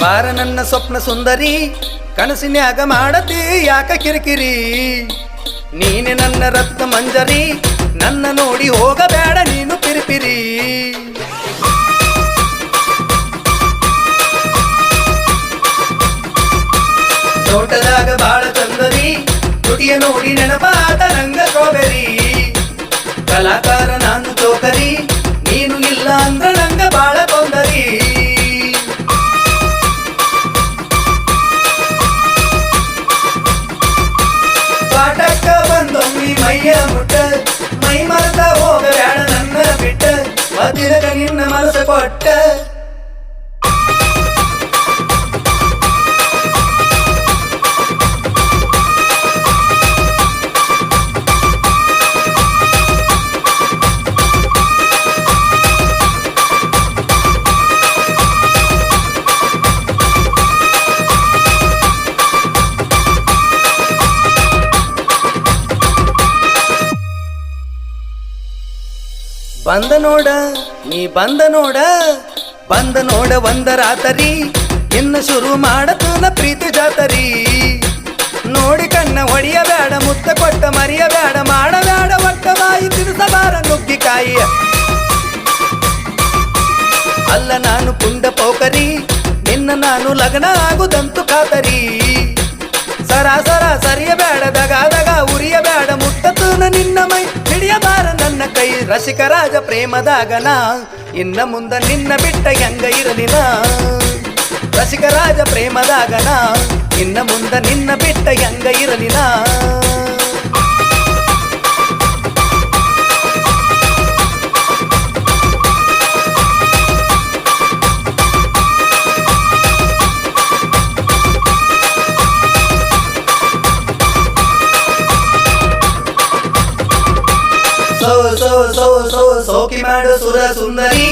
ಬಾರ ನನ್ನ ಸ್ವಪ್ನ ಸುಂದರಿ ಕನಸಿನ್ಯಾಗ ಮಾಡತಿ ಯಾಕ ಕಿರಿಕಿರಿ ನೀನೆ ನನ್ನ ರತ್ನ ಮಂಜರಿ ನನ್ನ ನೋಡಿ ಹೋಗಬೇಡ ನೀನು ಪಿರಿಪಿರಿ ತೋಟದಾಗ ಬಾಳ ಚಂದರಿ ನುಡಿಯ ನೋಡಿ ನೆನಪಾದ ರಂಗ ಸ್ಟ್ರಾಬೆರಿ ಕಲಾಕಾರ ನಾನು ಚೋಕರಿ ನೀನು ಇಲ್ಲ ಅಂದ್ರ ನಂಗ ಬಾಳ ತೊಂದರಿ ಪಾಠಕ್ಕ ಬಂದೊಮ್ಮಿ ಮೈಯ ಮುಟ್ಟ ಮೈ ಮರೆತ ಹೋಗಬೇಡ ನನ್ನ ಬಿಟ್ಟ ಮದಿರಗ ನಿನ್ನ ಮನಸ್ಸು ಕೊಟ್ಟ ಬಂದ ನೋಡ ನೀ ಬಂದ ನೋಡ ಒಂದ ರಾತರಿ ಇನ್ನು ಶುರು ಮಾಡತನ ಪ್ರೀತಿ ಜಾತರಿ ನೋಡಿ ಕಣ್ಣ ಹೊಡಿಯಬೇಡ ಮುತ್ತ ಕೊಟ್ಟ ಮರಿಯಬೇಡ ಮಾಡಬೇಡ ಒಟ್ಟ ಬಾಯಿ ತಿರುಸಬಾರ ನುಗ್ಗಿಕಾಯಿ ಅಲ್ಲ ನಾನು ಪುಂಡ ಪೋಕರಿ ನಿನ್ನ ನಾನು ಲಗ್ನ ಆಗುದಂತು ಖಾತರಿ ಸರಾಸರ ಸರಿಯಬೇಡ ದಗ ಉರಿಯಬೇಡ ಮುಟ್ಟತನ ನಿನ್ನ ಮೈ ಹಿಡಿಯಬಾರ ನನ್ನ ಕೈ ರಸಿಕರಾಜ ಪ್ರೇಮದಾಗನ ಇನ್ನ ಮುಂದ ನಿನ್ನ ಬಿಟ್ಟ ಹೆಂಗ ಇರಲಿನ ರಸಿಕರಾಜ ಪ್ರೇಮದಾಗನ ಇನ್ನ ಮುಂದ ನಿನ್ನ ಬಿಟ್ಟ ಹೆಂಗ ಇರಲಿನ ಸೋಕಿ ಮಾಡು ಸುರ ಸುಂದರಿ